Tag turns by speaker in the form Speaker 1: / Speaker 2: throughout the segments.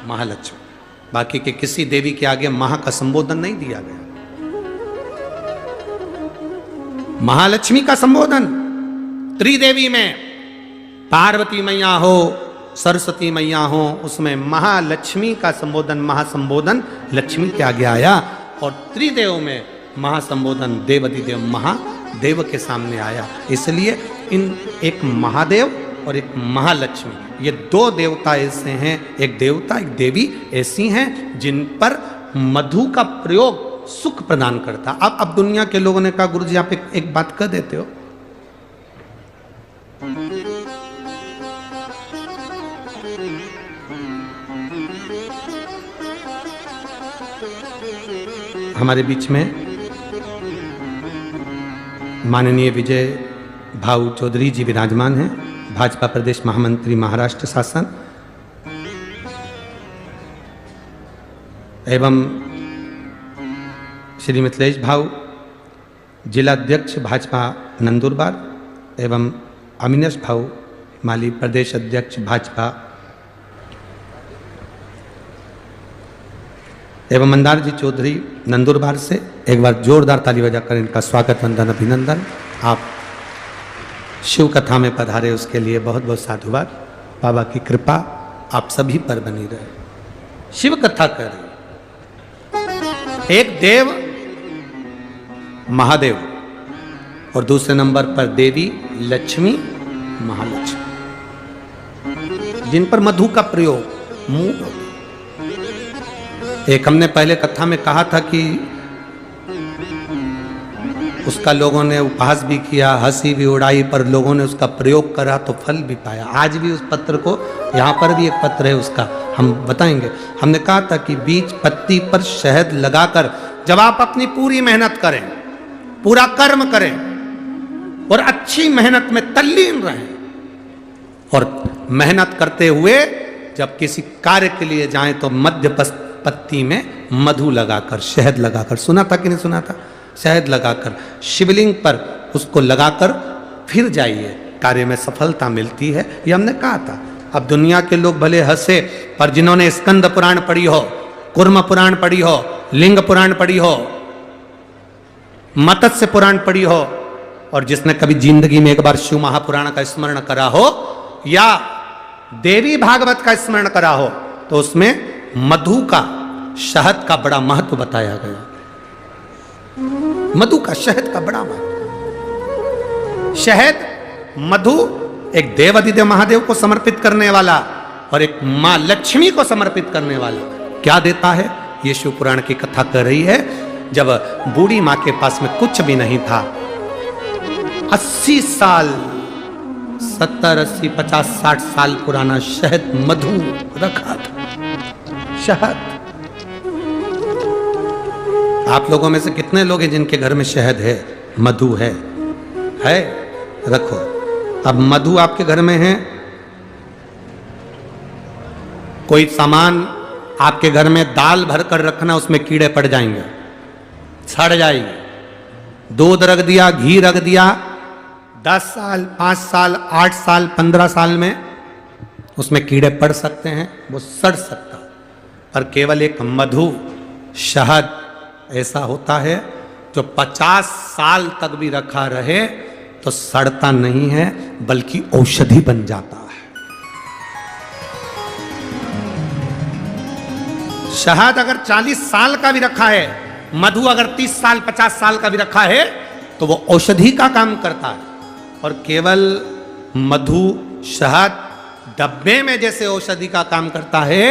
Speaker 1: महालक्ष्मी। बाकी के किसी देवी के आगे महा का संबोधन नहीं दिया गया। महालक्ष्मी का संबोधन त्रिदेवी में, पार्वती मैया हो, सरस्वती मैया हो, उसमें महालक्ष्मी का संबोधन, महासंबोधन लक्ष्मी के आगे आया। और त्रिदेव में महासंबोधन देवाधिदेव महादेव के सामने आया। इसलिए इन एक महादेव और एक महालक्ष्मी, ये दो देवता ऐसे हैं, एक देवता एक देवी ऐसी हैं जिन पर मधु का प्रयोग सुख प्रदान करता। अब दुनिया के लोगों ने कहा गुरुजी आप एक बात कह देते हो, हमारे बीच में माननीय विजय भाऊ चौधरी जी विराजमान हैं, भाजपा प्रदेश महामंत्री महाराष्ट्र शासन, एवं श्री मिथिलेश भाऊ जिला अध्यक्ष भाजपा नंदुरबार, एवं अविनाश भाऊ माली प्रदेश अध्यक्ष भाजपा, एवं मंदार जी चौधरी नंदुरबार से। एक बार जोरदार ताली बजाकर इनका स्वागत वंदन अभिनंदन। आप शिव कथा में पधारे उसके लिए बहुत बहुत साधुवाद। बाबा की कृपा आप सभी पर बनी रहे। शिव कथा कर रही, एक देव महादेव और दूसरे नंबर पर देवी लक्ष्मी महालक्ष्मी, जिन पर मधु का प्रयोग मुंह। एक हमने पहले कथा में कहा था कि उसका लोगों ने उपहास भी किया, हंसी भी उड़ाई, पर लोगों ने उसका प्रयोग करा तो फल भी पाया। आज भी उस पत्र को, यहाँ पर भी एक पत्र है उसका, हम बताएंगे। हमने कहा था कि बीज पत्ती पर शहद लगाकर जब आप अपनी पूरी मेहनत करें, पूरा कर्म करें और अच्छी मेहनत में तल्लीन रहें, और मेहनत करते हुए जब किसी कार्य के लिए जाएं तो मध्य पत्ती में मधु लगाकर, शहद लगाकर, सुना था कि नहीं सुना था, शहद लगाकर शिवलिंग पर उसको लगाकर फिर जाइए, कार्य में सफलता मिलती है। ये हमने कहा था। अब दुनिया के लोग भले हंसे, पर जिन्होंने स्कंद पुराण पढ़ी हो, कुर्म पुराण पढ़ी हो, लिंग पुराण पढ़ी हो, मत्स्य पुराण पढ़ी हो, और जिसने कभी जिंदगी में एक बार शिव महापुराण का स्मरण करा हो या देवी भागवत का स्मरण करा हो, तो उसमें मधु का, शहद का बड़ा महत्व बताया गया। मधु का, शहद का बड़ा महत्व। शहद, मधु एक देवाधिदेव महादेव को समर्पित करने वाला और एक मां लक्ष्मी को समर्पित करने वाला क्या देता है, ये शिव पुराण की कथा कर रही है। जब बूढ़ी मां के पास में कुछ भी नहीं था, 80 साल, 70, 80, 50, 60 साल पुराना शहद, मधु रखा था। शहद, आप लोगों में से कितने लोग हैं जिनके घर में शहद है, मधु है? रखो। अब मधु आपके घर में है, कोई सामान आपके घर में दाल भरकर रखना, उसमें कीड़े पड़ जाएंगे, सड़ जाएगी। दूध रख दिया, घी रख दिया, 10 साल, 5 साल, 8 साल, 15 साल में उसमें कीड़े पड़ सकते हैं, वो सड़ सकता। पर केवल एक मधु, शहद ऐसा होता है जो 50 साल तक भी रखा रहे तो सड़ता नहीं है, बल्कि औषधि बन जाता है। शहद अगर 40 साल का भी रखा है, मधु अगर 30 साल, 50 साल का भी रखा है, तो वो औषधि का काम करता है। और केवल मधु, शहद डब्बे में जैसे औषधि का काम करता है,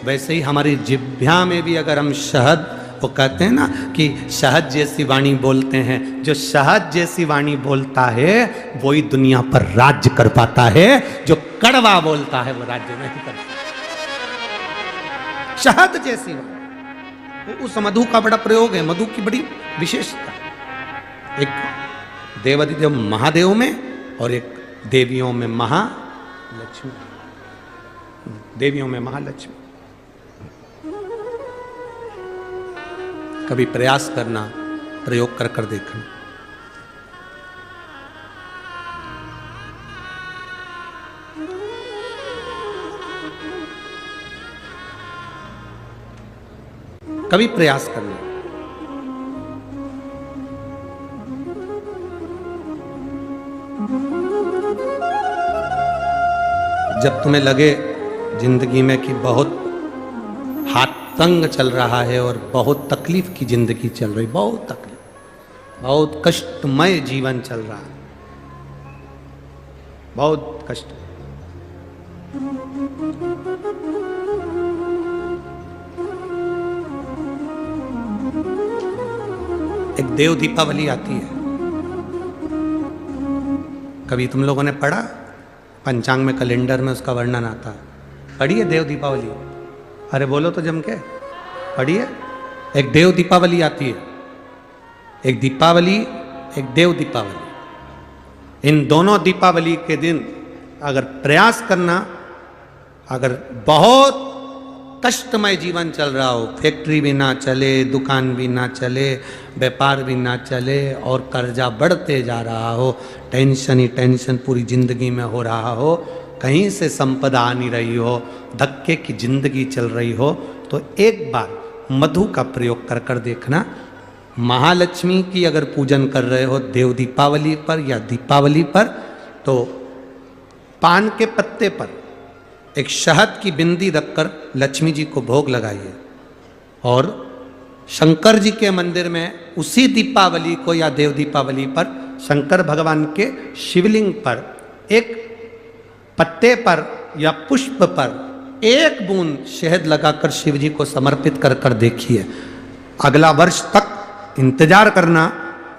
Speaker 1: वैसे ही हमारी जिह्वा में भी अगर हम शहद, वो कहते हैं ना कि शहद जैसी वाणी बोलते हैं, जो शहद जैसी वाणी बोलता है वही दुनिया पर राज्य कर पाता है, जो कड़वा बोलता है वो राज्य नहीं कर पाता। शहद जैसी वाणी, उस मधु का बड़ा प्रयोग है, मधु की बड़ी विशेषता। एक देवाधिदेव महादेव में और एक देवियों में महालक्ष्मी, देवियों में महालक्ष्मी। कभी प्रयास करना, प्रयोग कर कर देखना। कभी प्रयास करना। जब तुम्हें लगे जिंदगी में कि बहुत हाथ तंग चल रहा है और बहुत तकलीफ की जिंदगी चल रही, बहुत तकलीफ, बहुत कष्टमय जीवन चल रहा है, बहुत कष्ट, एक देव दीपावली आती है। कभी तुम लोगों ने पढ़ा? पंचांग में, कैलेंडर में उसका वर्णन आता है। पढ़िए देव दीपावली। अरे बोलो तो जम के, पढ़िए। एक देव दीपावली आती है, एक दीपावली, एक देव दीपावली। इन दोनों दीपावली के दिन अगर प्रयास करना, अगर बहुत कष्टमय जीवन चल रहा हो, फैक्ट्री भी ना चले, दुकान भी ना चले, व्यापार भी ना चले और कर्जा बढ़ते जा रहा हो, टेंशन ही टेंशन पूरी जिंदगी में हो रहा हो, कहीं से संपदा आ नहीं रही हो, धक्के की जिंदगी चल रही हो, तो एक बार मधु का प्रयोग कर कर देखना। महालक्ष्मी की अगर पूजन कर रहे हो देव दीपावली पर या दीपावली पर, तो पान के पत्ते पर एक शहद की बिंदी रखकर लक्ष्मी जी को भोग लगाइए और शंकर जी के मंदिर में उसी दीपावली को या देव दीपावली पर शंकर भगवान के शिवलिंग पर एक पत्ते पर या पुष्प पर एक बूंद शहद लगाकर शिव जी को समर्पित कर कर देखिए। अगला वर्ष तक इंतजार करना,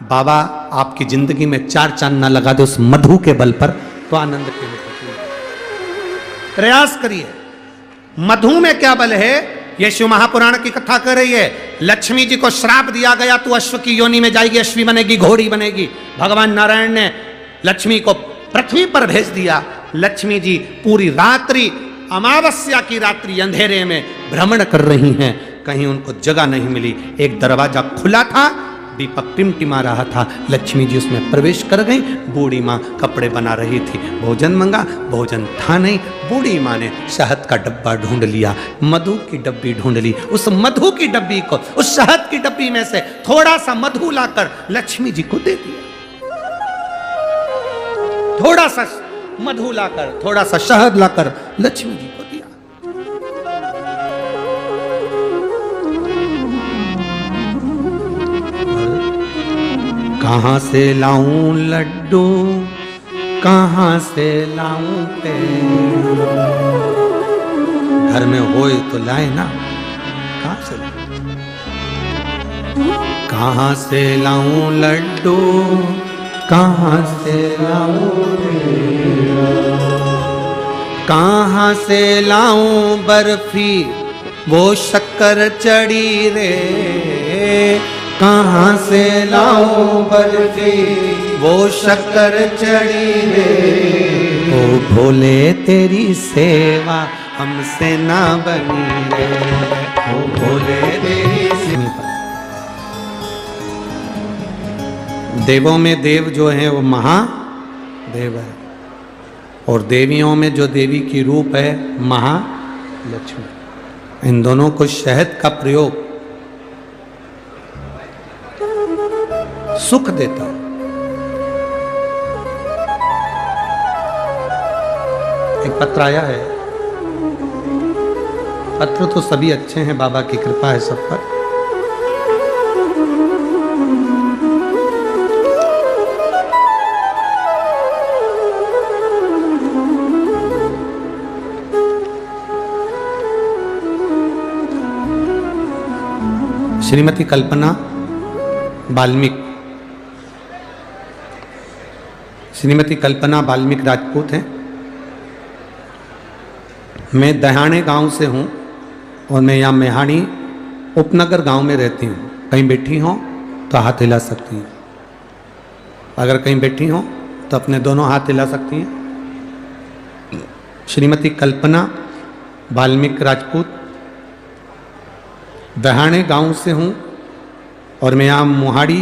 Speaker 1: बाबा आपकी जिंदगी में 4 चांद ना लगा दे उस मधु के बल पर, तो आनंद के लिए प्रयास करिए। मधु में क्या बल है? ये शिव महापुराण की कथा कर रही है। लक्ष्मी जी को श्राप दिया गया, तू अश्व की योनि में जाएगी, अश्वी बनेगी, घोड़ी बनेगी। भगवान नारायण ने लक्ष्मी को पृथ्वी पर भेज दिया। लक्ष्मी जी पूरी रात्रि, अमावस्या की रात्रि अंधेरे में भ्रमण कर रही हैं, कहीं उनको जगह नहीं मिली। एक दरवाजा खुला था, दीपक टिमटिमा रहा था, लक्ष्मी जी उसमें प्रवेश कर गई। बूढ़ी माँ कपड़े बना रही थी, भोजन मंगा, भोजन था नहीं। बूढ़ी माँ ने शहद का डब्बा ढूंढ लिया, मधु की डब्बी ढूंढ ली। उस मधु की डब्बी को, उस शहद की डब्बी में से थोड़ा सा मधु लाकर लक्ष्मी जी को दे दिया। थोड़ा सा मधु लाकर, थोड़ा सा शहद लाकर लक्ष्मी जी को दिया। कहां से लाऊं लड्डू, कहां से लाऊं तेल, घर में होए तो लाए ना, कहां से लाऊं? कहां से लाऊं लड्डू, कहां से लाऊं तेल, कहां से लाऊं बर्फी वो शक्कर चढ़ी रे, कहां से लाऊं बर्फी वो शक्कर चढ़ी रे, ओ भोले तेरी सेवा हमसे ना बनी रे, ओ भोले तेरी सेवा। देवों में देव जो है वो महादेव है, और देवियों में जो देवी की रूप है महालक्ष्मी। इन दोनों को शहद का प्रयोग सुख देता है। एक पत्र आया है, पत्र तो सभी अच्छे हैं, बाबा की कृपा है सब पर। श्रीमती कल्पना वाल्मीकि, श्रीमती कल्पना वाल्मीकि राजपूत हैं। मैं दहाने गांव से हूं और मैं यहाँ मेहाणी उपनगर गांव में रहती हूँ। कहीं बैठी हो तो हाथ हिला सकती हैं, अगर कहीं बैठी हो तो अपने दोनों हाथ हिला सकती हैं। श्रीमती कल्पना वाल्मीकि राजपूत, दहाने गांव से हूँ और मैं यहाँ मोहाड़ी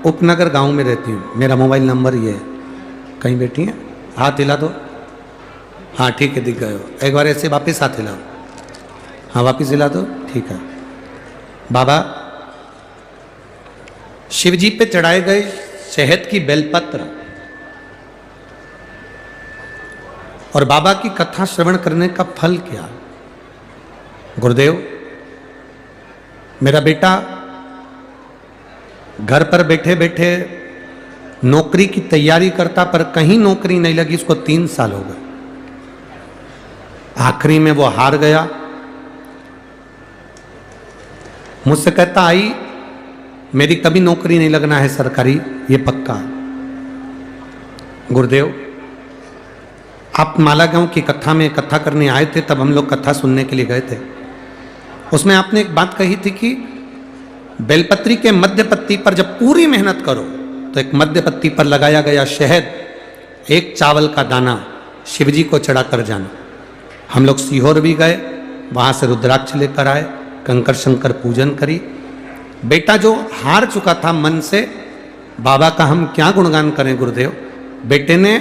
Speaker 1: उपनगर गांव में रहती हूँ। मेरा मोबाइल नंबर ये है। कहीं बैठी हैं, हाथ हिला दो। हाँ ठीक है, दिख गए हो। एक बार ऐसे वापस हाथ हिलाओ। हाँ वापस हिला दो, ठीक है। बाबा शिव जी पे चढ़ाए गए शहद की बेलपत्र और बाबा की कथा श्रवण करने का फल क्या? गुरुदेव, मेरा बेटा घर पर बैठे बैठे नौकरी की तैयारी करता, पर कहीं नौकरी नहीं लगी, इसको 3 साल हो गए। आखिरी में वो हार गया। मुझसे कहता, आई मेरी कभी नौकरी नहीं लगना है सरकारी, ये पक्का। गुरुदेव, आप माला गांव की कथा में कथा करने आए थे, तब हम लोग कथा सुनने के लिए गए थे। उसमें आपने एक बात कही थी कि बेलपत्री के मध्य पत्ती पर जब पूरी मेहनत करो तो एक मध्य पत्ती पर लगाया गया शहद, एक चावल का दाना शिवजी को चढ़ा कर जाना। हम लोग सीहोर भी गए, वहाँ से रुद्राक्ष लेकर आए, कंकर शंकर पूजन करी। बेटा जो हार चुका था मन से, बाबा का हम क्या गुणगान करें गुरुदेव, बेटे ने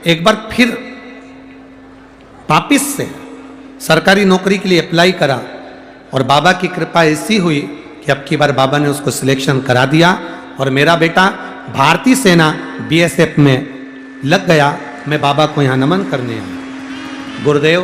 Speaker 1: एक बार फिर वापिस से सरकारी नौकरी के लिए अप्लाई करा और बाबा की कृपा ऐसी हुई कि अब की बार बाबा ने उसको सिलेक्शन करा दिया और मेरा बेटा भारतीय सेना BSF में लग गया। मैं बाबा को यहाँ नमन करने आया। गुरुदेव,